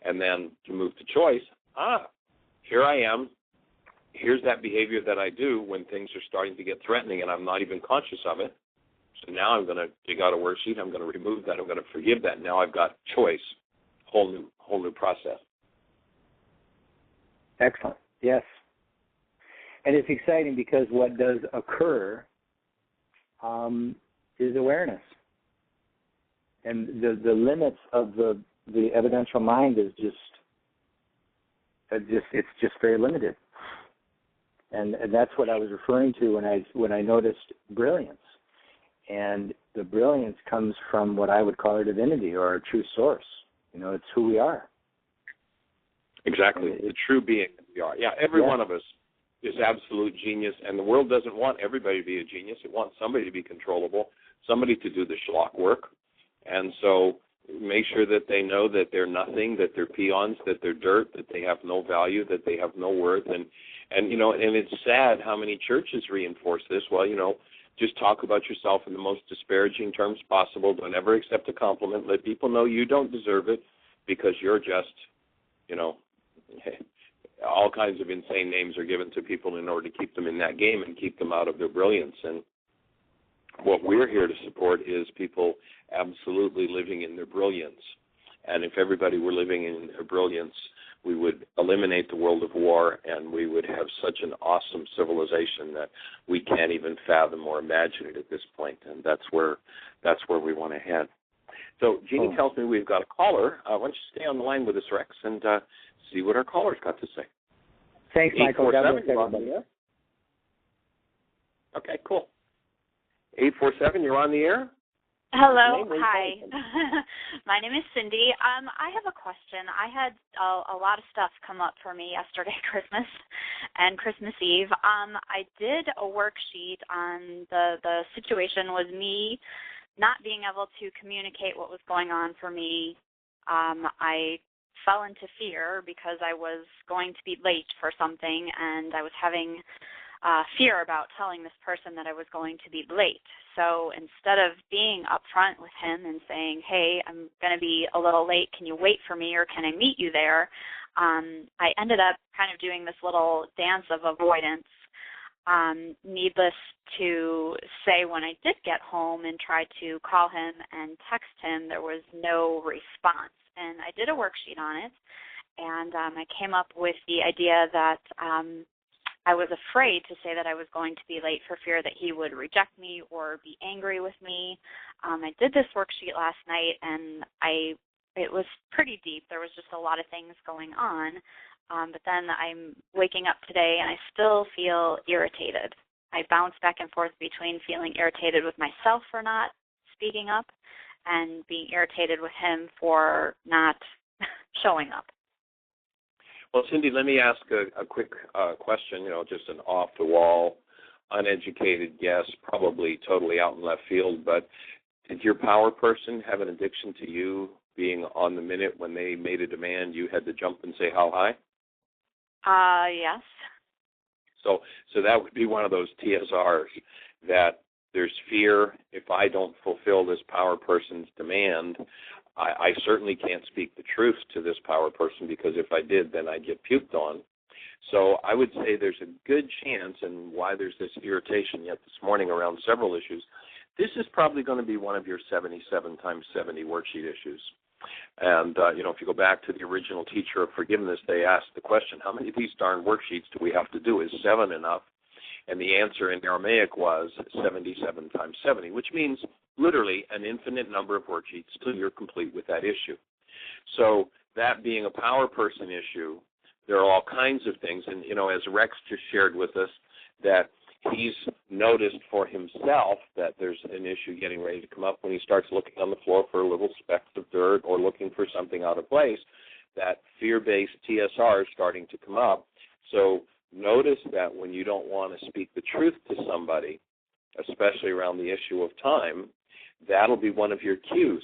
And then to move to choice, here I am. Here's that behavior that I do when things are starting to get threatening and I'm not even conscious of it. So now I'm going to dig out a worksheet. I'm going to remove that. I'm going to forgive that. Now I've got choice, whole new process. Excellent. Yes. And it's exciting because what does occur is awareness. And the limits of the evidential mind is it's just very limited. And that's what I was referring to when I noticed brilliance. And the brilliance comes from what I would call our divinity or our true source. It's who we are. Exactly, the true being that we are. Yeah, every one of us is absolute genius, and the world doesn't want everybody to be a genius. It wants somebody to be controllable, somebody to do the schlock work. And so make sure that they know that they're nothing, that they're peons, that they're dirt, that they have no value, that they have no worth. And it's sad how many churches reinforce this. Well, just talk about yourself in the most disparaging terms possible. Don't ever accept a compliment. Let people know you don't deserve it because you're just, all kinds of insane names are given to people in order to keep them in that game and keep them out of their brilliance. And what we're here to support is people absolutely living in their brilliance. And if everybody were living in their brilliance, we would eliminate the world of war, and we would have such an awesome civilization that we can't even fathom or imagine it at this point. And that's where we want to head. So Jeanie tells me we've got a caller. Why don't you stay on the line with us, Rex, and see what our caller's got to say. Thanks, Michael. God bless everybody. Okay, cool. 847, you're on the air. Hello, hi. My name is Cindy. I have a question. I had a lot of stuff come up for me yesterday, Christmas and Christmas Eve. I did a worksheet on the situation was me not being able to communicate what was going on for me. I fell into fear because I was going to be late for something, and I was having fear about telling this person that I was going to be late. So instead of being upfront with him and saying, hey, I'm going to be a little late, can you wait for me or can I meet you there, I ended up kind of doing this little dance of avoidance. Needless to say, when I did get home and tried to call him and text him, there was no response. And I did a worksheet on it, and I came up with the idea that I was afraid to say that I was going to be late for fear that he would reject me or be angry with me. I did this worksheet last night, and it was pretty deep. There was just a lot of things going on. But then I'm waking up today, and I still feel irritated. I bounce back and forth between feeling irritated with myself for not speaking up and being irritated with him for not showing up. Well, Cindy, let me ask a quick question, just an off-the-wall, uneducated guess, probably totally out in left field, but did your power person have an addiction to you being on the minute when they made a demand, you had to jump and say how high? Yes. So that would be one of those TSRs that there's fear. If I don't fulfill this power person's demand, I certainly can't speak the truth to this power person, because if I did, then I'd get puked on. So I would say there's a good chance, and why there's this irritation yet this morning around several issues, this is probably going to be one of your 77 times 70 worksheet issues. And, if you go back to the original teacher of forgiveness, they asked the question, how many of these darn worksheets do we have to do? Is 7 enough? And the answer in Aramaic was 77 times 70, which means literally an infinite number of worksheets till you're complete with that issue. So that being a power person issue, there are all kinds of things. And, as Rex just shared with us, that he's noticed for himself that there's an issue getting ready to come up when he starts looking on the floor for little specks of dirt or looking for something out of place, that fear-based TSR is starting to come up. So notice that when you don't want to speak the truth to somebody, especially around the issue of time, that'll be one of your cues.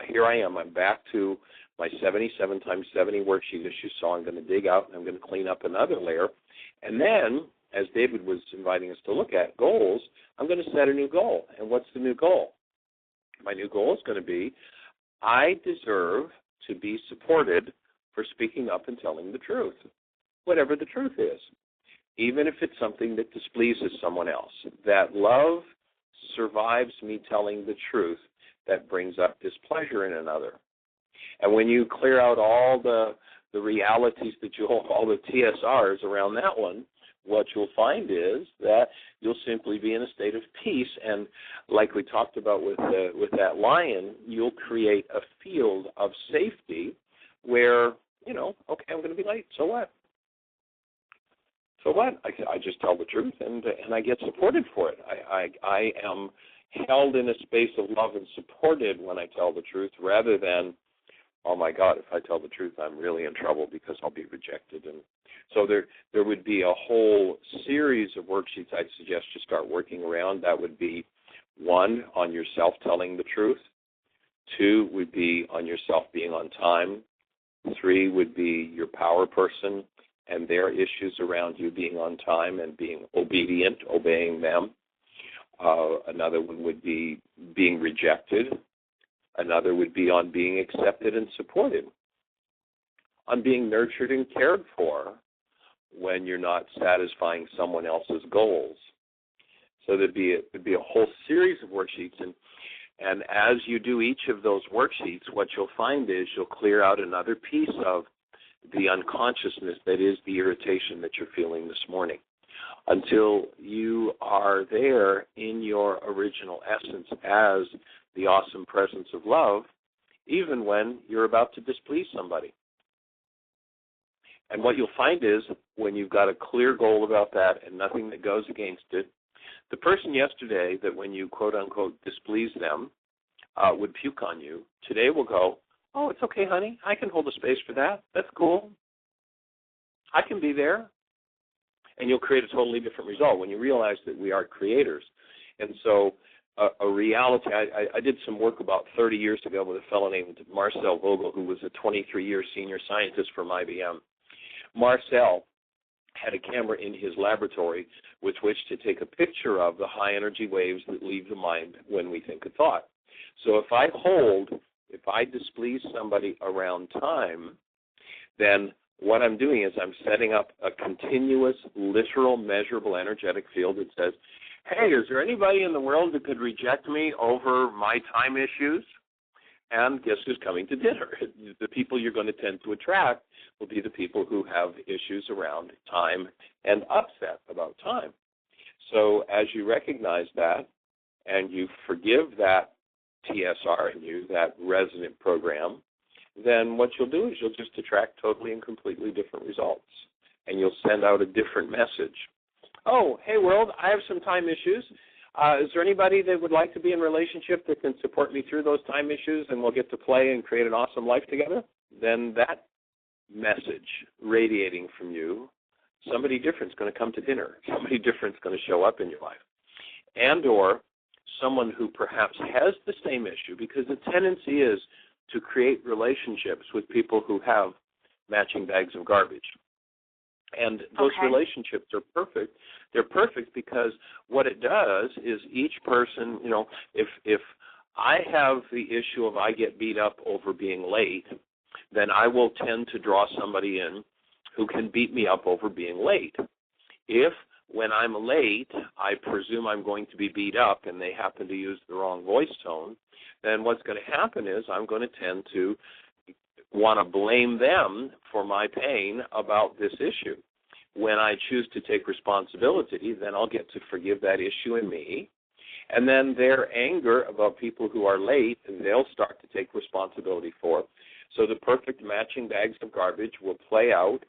Here I am. I'm back to my 77 times 70 worksheet issue, so I'm going to dig out and I'm going to clean up another layer. And then, as David was inviting us to look at goals, I'm going to set a new goal. And what's the new goal? My new goal is going to be, I deserve to be supported for speaking up and telling the truth, whatever the truth is, even if it's something that displeases someone else. That love survives me telling the truth that brings up displeasure in another. And when you clear out all the realities that all the TSRs around that one, what you'll find is that you'll simply be in a state of peace, and like we talked about with that lion, you'll create a field of safety where, okay, I'm going to be late, so what? So what? I just tell the truth, and I get supported for it. I am held in a space of love and supported when I tell the truth, rather than, oh my God, if I tell the truth, I'm really in trouble because I'll be rejected. And so there would be a whole series of worksheets I'd suggest you start working around. That would be 1, on yourself telling the truth, 2 would be on yourself being on time. 3 would be your power person and their issues around you being on time and being obedient, obeying them. Another one would be being rejected. Another would be on being accepted and supported, on being nurtured and cared for when you're not satisfying someone else's goals. So there'd be a whole series of worksheets, and as you do each of those worksheets, what you'll find is you'll clear out another piece of the unconsciousness that is the irritation that you're feeling this morning, until you are there in your original essence as the awesome presence of love, even when you're about to displease somebody. And what you'll find is when you've got a clear goal about that and nothing that goes against it, the person yesterday that when you quote-unquote displease them would puke on you, today will go, oh, it's okay, honey. I can hold a space for that. That's cool. I can be there. And you'll create a totally different result when you realize that we are creators. And so a reality, I did some work about 30 years ago with a fellow named Marcel Vogel, who was a 23-year senior scientist from IBM. Marcel had a camera in his laboratory with which to take a picture of the high energy waves that leave the mind when we think a thought. So if I displease somebody around time, then what I'm doing is I'm setting up a continuous, literal, measurable energetic field that says, hey, is there anybody in the world that could reject me over my time issues? And guess who's coming to dinner? The people you're going to tend to attract will be the people who have issues around time and upset about time. So as you recognize that and you forgive that TSR in you, that resonant program, then what you'll do is you'll just attract totally and completely different results. And you'll send out a different message. Oh, hey, world, I have some time issues. Is there anybody that would like to be in a relationship that can support me through those time issues and we'll get to play and create an awesome life together? Then that message radiating from you, somebody different is going to come to dinner. Somebody different is going to show up in your life. And or someone who perhaps has the same issue, because the tendency is to create relationships with people who have matching bags of garbage. And those relationships are perfect. They're perfect because what it does is each person, if I have the issue of I get beat up over being late, then I will tend to draw somebody in who can beat me up over being late. If when I'm late, I presume I'm going to be beat up and they happen to use the wrong voice tone, then what's going to happen is I'm going to tend to want to blame them for my pain about this issue. When I choose to take responsibility, then I'll get to forgive that issue in me. And then their anger about people who are late, they'll start to take responsibility for. So the perfect matching bags of garbage will play out,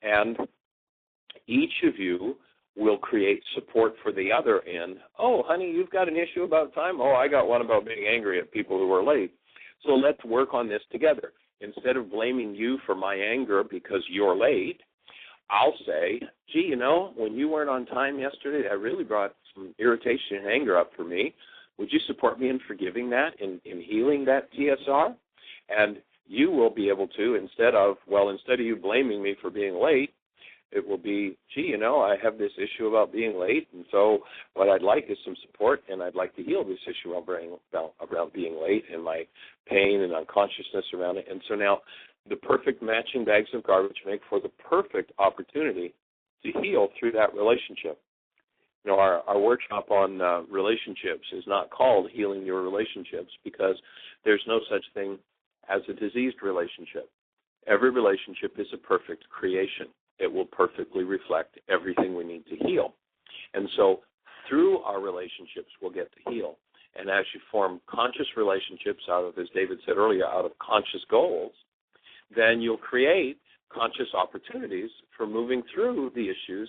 and each of you will create support for the other in, oh, honey, you've got an issue about time? Oh, I got one about being angry at people who are late. So let's work on this together. Instead of blaming you for my anger because you're late, I'll say, gee, when you weren't on time yesterday, that really brought some irritation and anger up for me. Would you support me in forgiving that, in healing that TSR? And you will be able to, instead of you blaming me for being late, it will be, gee, I have this issue about being late, and so what I'd like is some support, and I'd like to heal this issue around being late and my pain and unconsciousness around it. And so now the perfect matching bags of garbage make for the perfect opportunity to heal through that relationship. Our workshop on relationships is not called Healing Your Relationships because there's no such thing as a diseased relationship. Every relationship is a perfect creation. It will perfectly reflect everything we need to heal. And so through our relationships, we'll get to heal. And as you form conscious relationships out of, as David said earlier, out of conscious goals, then you'll create conscious opportunities for moving through the issues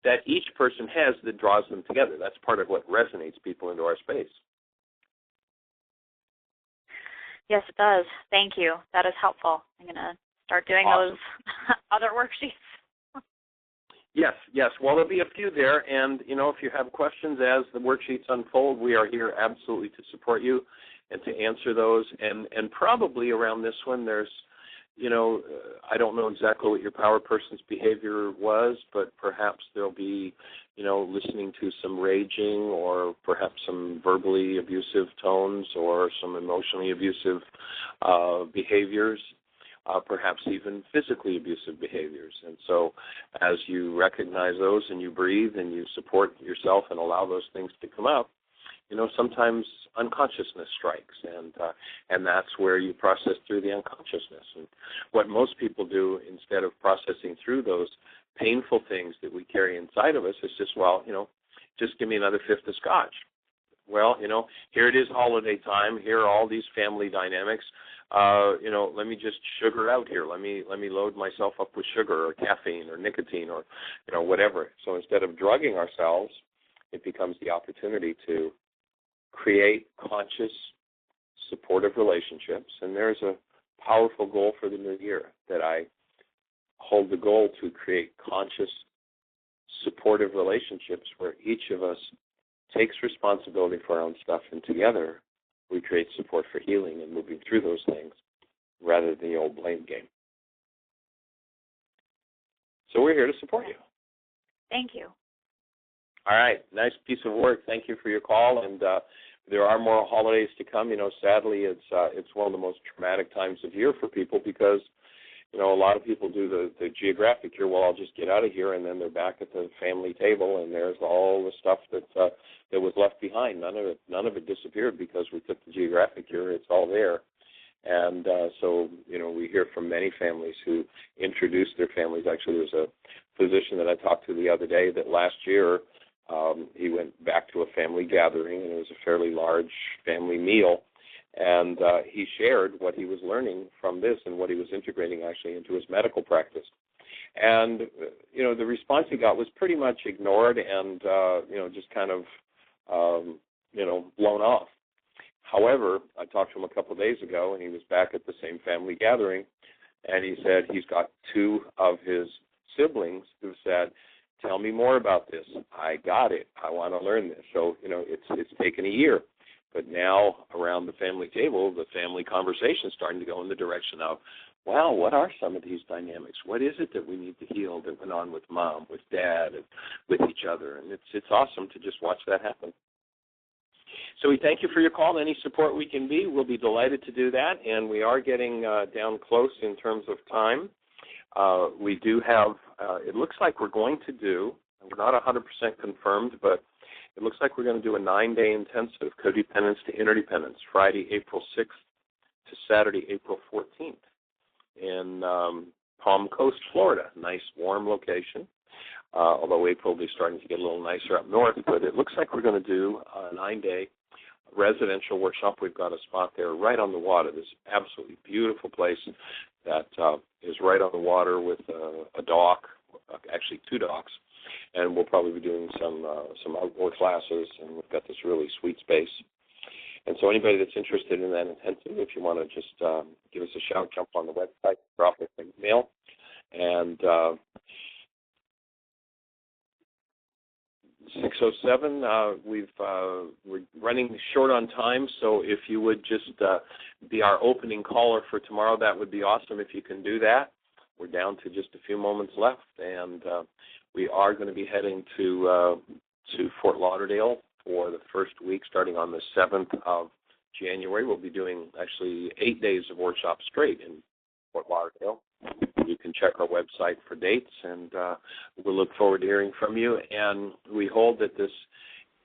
that each person has that draws them together. That's part of what resonates people into our space. Yes, it does. Thank you. That is helpful. I'm going to start doing those other worksheets. Yes. Well, there'll be a few there, and, if you have questions as the worksheets unfold, we are here absolutely to support you and to answer those. And probably around this one, there's, I don't know exactly what your power person's behavior was, but perhaps there'll be, listening to some raging or perhaps some verbally abusive tones or some emotionally abusive behaviors. Perhaps even physically abusive behaviors. And so as you recognize those and you breathe and you support yourself and allow those things to come up, sometimes unconsciousness strikes, and that's where you process through the unconsciousness. And what most people do instead of processing through those painful things that we carry inside of us is just, just give me another fifth of scotch. Well, here it is holiday time. Here are all these family dynamics. Let me just sugar out here. Let me load myself up with sugar or caffeine or nicotine or, whatever. So instead of drugging ourselves, it becomes the opportunity to create conscious, supportive relationships. And there's a powerful goal for the new year that I hold the goal to create conscious, supportive relationships where each of us takes responsibility for our own stuff, and together we create support for healing and moving through those things rather than the old blame game. So we're here to support you. Thank you. All right. Nice piece of work. Thank you for your call. And there are more holidays to come. Sadly, it's one of the most traumatic times of year for people because, a lot of people do the geographic year. Well, I'll just get out of here, and then they're back at the family table, and there's all the stuff that was left behind. None of it disappeared because we took the geographic year. It's all there. And so, we hear from many families who introduced their families. Actually, there's a physician that I talked to the other day that last year he went back to a family gathering, and it was a fairly large family meal. And he shared what he was learning from this and what he was integrating actually into his medical practice. And, the response he got was pretty much ignored and, just kind of, blown off. However, I talked to him a couple of days ago, and he was back at the same family gathering, and he said he's got two of his siblings who said, tell me more about this. I got it. I want to learn this. So, it's taken a year. But now around the family table, the family conversation is starting to go in the direction of, wow, what are some of these dynamics? What is it that we need to heal that went on with mom, with dad, and with each other? And it's awesome to just watch that happen. So we thank you for your call. Any support we can be, we'll be delighted to do that. And we are getting down close in terms of time. We do have, it looks like we're going to do, we're not 100% confirmed, but it looks like we're going to do a 9-day intensive, codependence to interdependence, Friday, April 6th to Saturday, April 14th in Palm Coast, Florida. Nice, warm location, although April will be starting to get a little nicer up north. But it looks like we're going to do a 9-day residential workshop. We've got a spot there right on the water. This absolutely beautiful place that is right on the water with a dock, actually 2 docks. And we'll probably be doing some outdoor classes, and we've got this really sweet space. And so anybody that's interested in that intensive, if you want to just give us a shout, jump on the website, drop us an email. And 6:07, we're running short on time, so if you would just be our opening caller for tomorrow, that would be awesome if you can do that. We're down to just a few moments left, and we are going to be heading to Fort Lauderdale for the first week, starting on the 7th of January. We'll be doing actually 8 days of workshop straight in Fort Lauderdale. You can check our website for dates, and we'll look forward to hearing from you. And we hold that this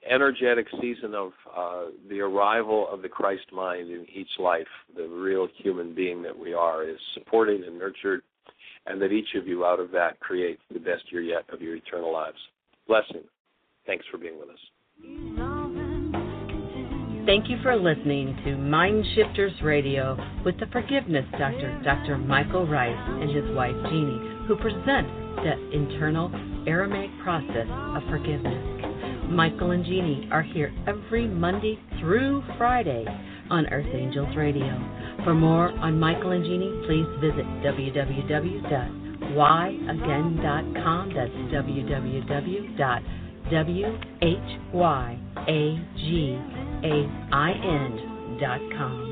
energetic season of the arrival of the Christ mind in each life, the real human being that we are, is supported and nurtured, and that each of you out of that creates the best year yet of your eternal lives. Blessing. Thanks for being with us. Thank you for listening to MindShifters Radio with the Forgiveness Doctor, Dr. Michael Ryce, and his wife, Jeanie, who present the internal Aramaic process of forgiveness. Michael and Jeanie are here every Monday through Friday on Earth Angels Radio. For more on Michael and Jeanie, please visit www.wellnessradio.com. whyagain.com. That's www.whyagain.com.